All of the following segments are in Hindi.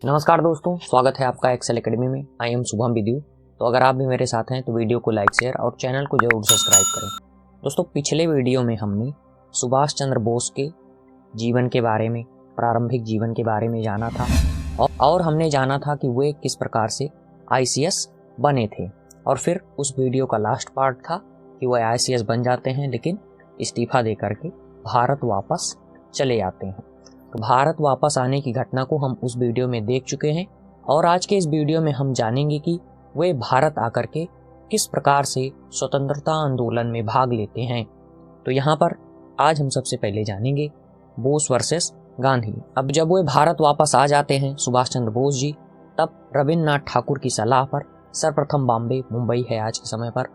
नमस्कार दोस्तों, स्वागत है आपका एक्सेल एकेडमी में। I am Shubham विद्यु। तो अगर आप भी मेरे साथ हैं तो वीडियो को लाइक शेयर और चैनल को जरूर सब्सक्राइब करें। दोस्तों, पिछले वीडियो में हमने सुभाष चंद्र बोस के जीवन के बारे में, प्रारंभिक जीवन के बारे में जाना था और हमने जाना था कि वे किस प्रकार से आईसीएस बने थे। और फिर उस वीडियो का लास्ट पार्ट था कि वह आईसीएस बन जाते हैं लेकिन इस्तीफा दे करके भारत वापस चले आते हैं। तो भारत वापस आने की घटना को हम उस वीडियो में देख चुके हैं और आज के इस वीडियो में हम जानेंगे कि वे भारत आकर के किस प्रकार से स्वतंत्रता आंदोलन में भाग लेते हैं। तो यहाँ पर आज हम सबसे पहले जानेंगे बोस वर्सेस गांधी। अब जब वे भारत वापस आ जाते हैं सुभाष चंद्र बोस जी, तब रविन्द्रनाथ ठाकुर की सलाह पर सर्वप्रथम बॉम्बे, मुंबई है आज के समय पर,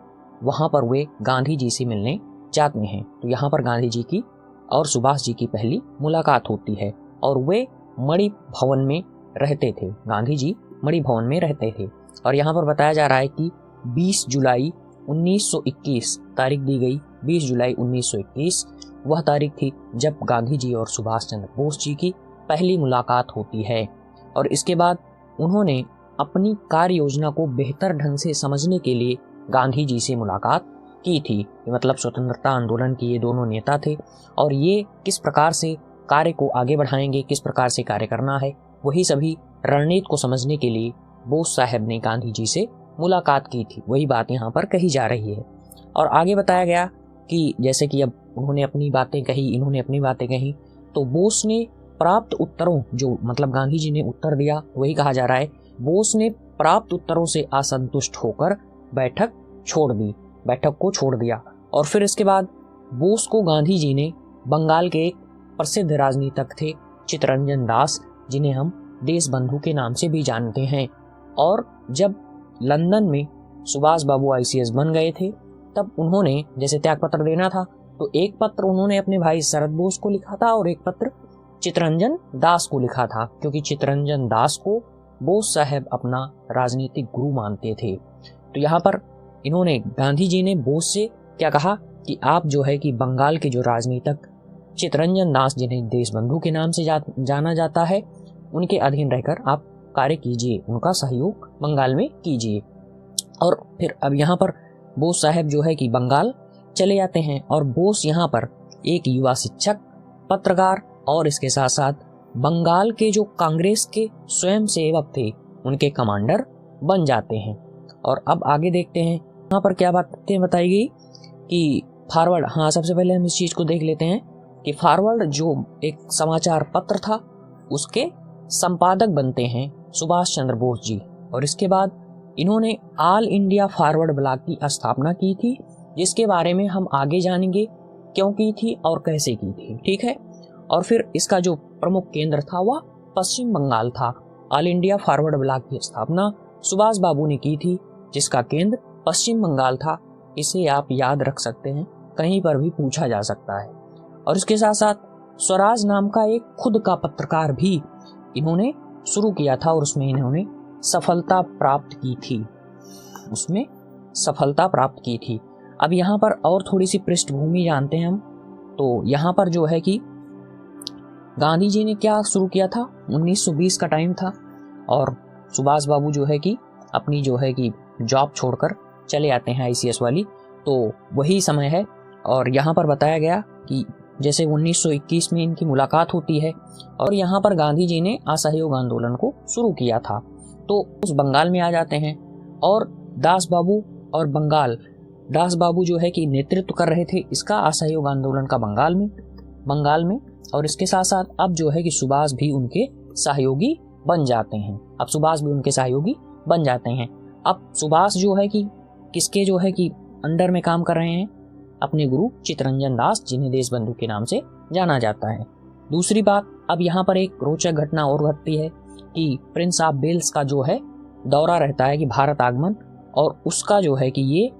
वहाँ पर वे गांधी जी से मिलने जाते हैं। तो यहाँ पर गांधी जी की और सुभाष जी की पहली मुलाकात होती है और वे मणि भवन में रहते थे। गांधी जी मणि भवन में रहते थे और यहाँ पर बताया जा रहा है कि 20 जुलाई 1921 तारीख दी गई। 20 जुलाई 1921 वह तारीख थी जब गांधी जी और सुभाष चंद्र बोस जी की पहली मुलाकात होती है। और इसके बाद उन्होंने अपनी कार्य योजना को बेहतर ढंग से समझने के लिए गांधी जी से मुलाकात की थी। मतलब स्वतंत्रता आंदोलन के ये दोनों नेता थे और ये किस प्रकार से कार्य को आगे बढ़ाएंगे, किस प्रकार से कार्य करना है, वही सभी रणनीति को समझने के लिए बोस साहब ने गांधी जी से मुलाकात की थी। वही बात यहाँ पर कही जा रही है। और आगे बताया गया कि जैसे कि अब उन्होंने अपनी बातें कही, इन्होंने अपनी बातें कही, तो बोस ने प्राप्त उत्तरों, जो मतलब गांधी जी ने उत्तर दिया, वही कहा जा रहा है, बोस ने प्राप्त उत्तरों से असंतुष्ट होकर बैठक को छोड़ दिया। और फिर इसके बाद बोस को गांधी जी ने बंगाल के एक प्रसिद्ध राजनीतिक थे चित्तरंजन दास, जिन्हें हम देश बंधु के नाम से भी जानते हैं। और जब लंदन में सुभाष बाबू आईसीएस बन गए थे, तब उन्होंने जैसे त्यागपत्र देना था, तो एक पत्र उन्होंने अपने भाई शरद बोस को लिखा था और एक पत्र चित्तरंजन दास को लिखा था, क्योंकि चित्तरंजन दास को बोस साहब अपना राजनीतिक गुरु मानते थे। तो यहाँ पर इन्होंने, गांधी जी ने बोस से क्या कहा कि आप जो है कि बंगाल के जो राजनीतिक चित्तरंजन दास, जिन्हें देशबंधु के नाम से जाना जाता है, उनके अधीन रहकर आप कार्य कीजिए, उनका सहयोग बंगाल में कीजिए। और फिर अब यहाँ पर बोस साहब जो है कि बंगाल चले जाते हैं और बोस यहाँ पर एक युवा शिक्षक, पत्रकार और इसके साथ साथ बंगाल के जो कांग्रेस के स्वयं सेवक थे उनके कमांडर बन जाते हैं। और अब आगे देखते हैं यहाँ पर क्या बातें बताई गई कि फॉरवर्ड, हाँ सबसे पहले हम इस चीज़ को देख लेते हैं कि फॉरवर्ड जो एक समाचार पत्र था उसके संपादक बनते हैं सुभाष चंद्र बोस जी। और इसके बाद इन्होंने ऑल इंडिया फॉरवर्ड ब्लॉक की स्थापना की थी, जिसके बारे में हम आगे जानेंगे क्यों की थी और कैसे की थी, ठीक है। और फिर इसका जो प्रमुख केंद्र था वह पश्चिम बंगाल था। ऑल इंडिया फॉरवर्ड ब्लॉक की स्थापना सुभाष बाबू ने की थी, जिसका केंद्र पश्चिम बंगाल था। इसे आप याद रख सकते हैं, कहीं पर भी पूछा जा सकता है। और इसके साथ साथ स्वराज नाम का एक खुद का पत्रकार भी इन्होंने शुरू किया था और उसमें इन्होंने सफलता प्राप्त की थी। अब यहाँ पर और थोड़ी सी पृष्ठभूमि जानते हैं हम। तो यहाँ पर जो है कि गांधी जी ने क्या शुरू किया था, 1920 का टाइम था और सुभाष बाबू जो है कि अपनी जो है कि जॉब छोड़कर चले आते हैं आईसीएस वाली, तो वही समय है। और यहाँ पर बताया गया कि जैसे 1921 में इनकी मुलाकात होती है और यहाँ पर गांधी जी ने असहयोग आंदोलन को शुरू किया था, तो उस बंगाल में आ जाते हैं और दास बाबू जो है कि नेतृत्व कर रहे थे इसका असहयोग आंदोलन का बंगाल में। और इसके साथ साथ अब जो है कि सुभाष भी उनके सहयोगी बन जाते हैं। अब सुभाष जो है कि किसके जो है कि अंडर में काम कर रहे हैं, अपने गुरु चित्तरंजन दास, जिन्हें देशबंधु के नाम से जाना जाता है। दूसरी बात, अब यहाँ पर एक रोचक घटना और घटती है कि प्रिंस ऑफ वेल्स का जो है दौरा रहता है कि भारत आगमन, और उसका जो है कि ये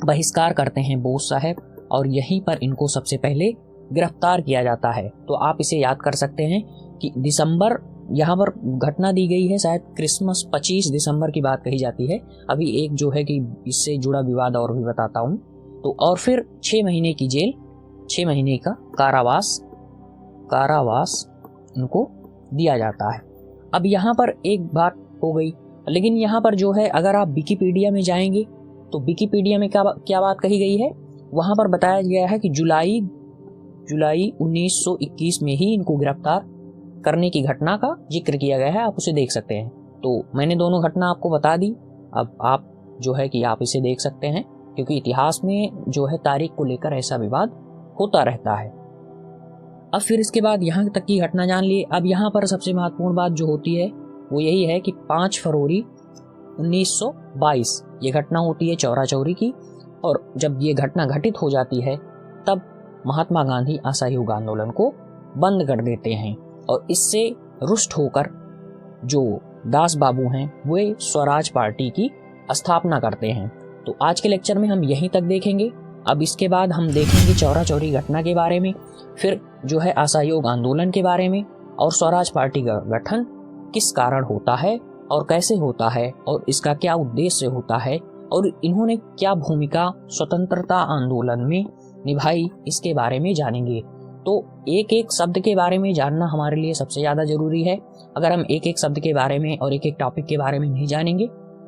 बहिष्कार करते हैं बोस साहब और यहीं पर इनको सबसे पहले गिरफ्तार किया जाता है। तो आप इसे याद कर सकते हैं कि दिसंबर, यहाँ पर घटना दी गई है शायद क्रिसमस 25 दिसंबर की बात कही जाती है। अभी एक जो है कि इससे जुड़ा विवाद और भी बताता हूँ। तो और फिर 6 महीने की जेल, 6 महीने का कारावास उनको दिया जाता है। अब यहाँ पर एक बात हो गई, लेकिन यहाँ पर जो है अगर आप विकिपीडिया में जाएंगे तो विकिपीडिया में क्या बात कही गई है, वहाँ पर बताया गया है कि जुलाई 1921 में ही इनको गिरफ्तार करने की घटना का जिक्र किया गया है। आप उसे देख सकते हैं। तो मैंने दोनों घटना आपको बता दी। अब आप जो है कि आप इसे देख सकते हैं, क्योंकि इतिहास में जो है तारीख को लेकर ऐसा विवाद होता रहता है। अब फिर इसके बाद यहाँ तक की घटना जान लिए। अब यहाँ पर सबसे महत्वपूर्ण बात जो होती है वो यही है कि 5 फरवरी 1922 ये घटना होती है चौरा चौरी की। और जब ये घटना घटित हो जाती है तब महात्मा गांधी असहयोग आंदोलन को बंद कर देते हैं और इससे रुष्ट होकर जो दास बाबू हैं वे स्वराज पार्टी की स्थापना करते हैं। तो आज के लेक्चर में हम यहीं तक देखेंगे। अब इसके बाद हम देखेंगे चौरा चौरी घटना के बारे में, फिर जो है असहयोग आंदोलन के बारे में, और स्वराज पार्टी का गठन किस कारण होता है और कैसे होता है और इसका क्या उद्देश्य होता है और इन्होंने क्या भूमिका स्वतंत्रता आंदोलन में निभाई, इसके बारे में जानेंगे। तो एक एक शब्द के बारे में जानना हमारे लिए सबसे ज़्यादा जरूरी है। अगर हम एक एक शब्द के बारे में और एक एक टॉपिक के बारे में नहीं जानेंगे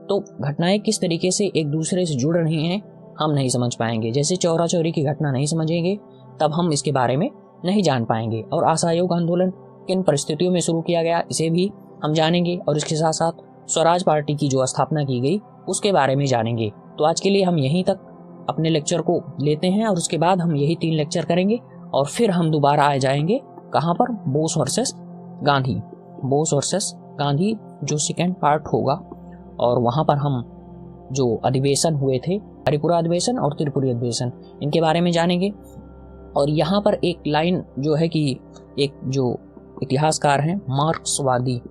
तो घटनाएं किस तरीके से एक दूसरे से जुड़ रही हैं हम नहीं समझ पाएंगे। जैसे चौरा चौरी की घटना नहीं समझेंगे तब हम इसके बारे में नहीं जान पाएंगे, और असहयोग आंदोलन किन परिस्थितियों में शुरू किया गया इसे भी हम जानेंगे, और इसके साथ साथ स्वराज पार्टी की जो स्थापना की गई उसके बारे में जानेंगे। तो आज के लिए हम यहीं तक अपने लेक्चर को लेते हैं और उसके बाद हम यही 3 लेक्चर करेंगे और फिर हम दोबारा आ जाएंगे कहाँ पर, बोस वर्सेस गांधी, बोस वर्सेस गांधी जो सेकेंड पार्ट होगा, और वहाँ पर हम जो अधिवेशन हुए थे, हरिपुरा अधिवेशन और त्रिपुरी अधिवेशन, इनके बारे में जानेंगे। और यहाँ पर एक लाइन जो है कि एक जो इतिहासकार हैं मार्क्सवादी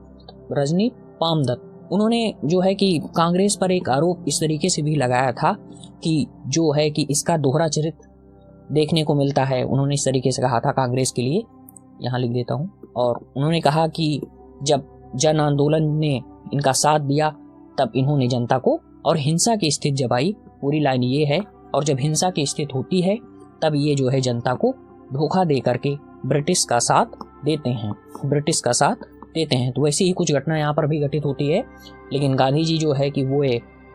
रजनी पामदत्त, उन्होंने जो है कि कांग्रेस पर एक आरोप इस तरीके से भी लगाया था कि जो है कि इसका दोहरा चरित्र देखने को मिलता है। उन्होंने इस तरीके से कहा था कांग्रेस के लिए, यहाँ लिख देता हूँ, और उन्होंने कहा कि जब जन आंदोलन ने इनका साथ दिया तब इन्होंने जनता को और हिंसा की स्थिति जब आई, पूरी लाइन ये है, और जब हिंसा की स्थिति होती है तब ये जो है जनता को धोखा दे करके ब्रिटिश का साथ देते हैं, ब्रिटिश का साथ देते हैं। तो वैसी ही कुछ घटना यहाँ पर भी घटित होती है, लेकिन गांधी जी जो है कि वो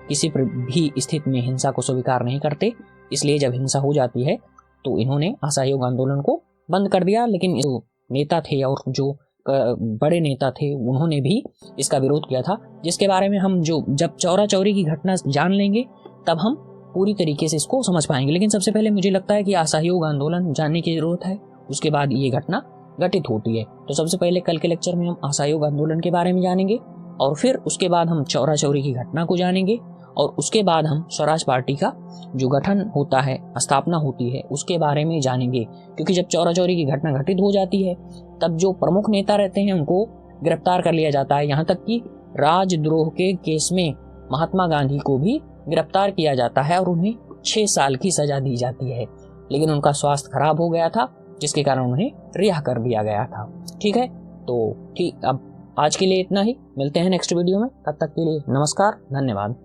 किसी भी स्थिति में हिंसा को स्वीकार नहीं करते, इसलिए जब हिंसा हो जाती है तो इन्होंने असहयोग आंदोलन को बंद कर दिया। लेकिन जो नेता थे और जो बड़े नेता थे उन्होंने भी इसका विरोध किया था, जिसके बारे में हम जब चौरा चौरी की घटना जान लेंगे तब हम पूरी तरीके से इसको समझ पाएंगे। लेकिन सबसे पहले मुझे लगता है कि असहयोग आंदोलन जानने की जरूरत है, उसके बाद ये घटना घटित होती है। तो सबसे पहले कल के लेक्चर में हम असहयोग आंदोलन के बारे में जानेंगे, और फिर उसके बाद हम चौरा चौरी की घटना को जानेंगे, और उसके बाद हम स्वराज पार्टी का जो गठन होता है, स्थापना होती है, उसके बारे में जानेंगे। क्योंकि जब चौरा चौरी की घटना घटित हो जाती है तब जो प्रमुख नेता रहते हैं उनको गिरफ्तार कर लिया जाता है। यहाँ तक कि राजद्रोह के केस में महात्मा गांधी को भी गिरफ्तार किया जाता है और उन्हें 6 साल की सजा दी जाती है। लेकिन उनका स्वास्थ्य खराब हो गया था, जिसके कारण उन्हें रिहा कर दिया गया था। ठीक है, तो ठीक, अब आज के लिए इतना ही, मिलते हैं नेक्स्ट वीडियो में। तब तक के लिए नमस्कार, धन्यवाद।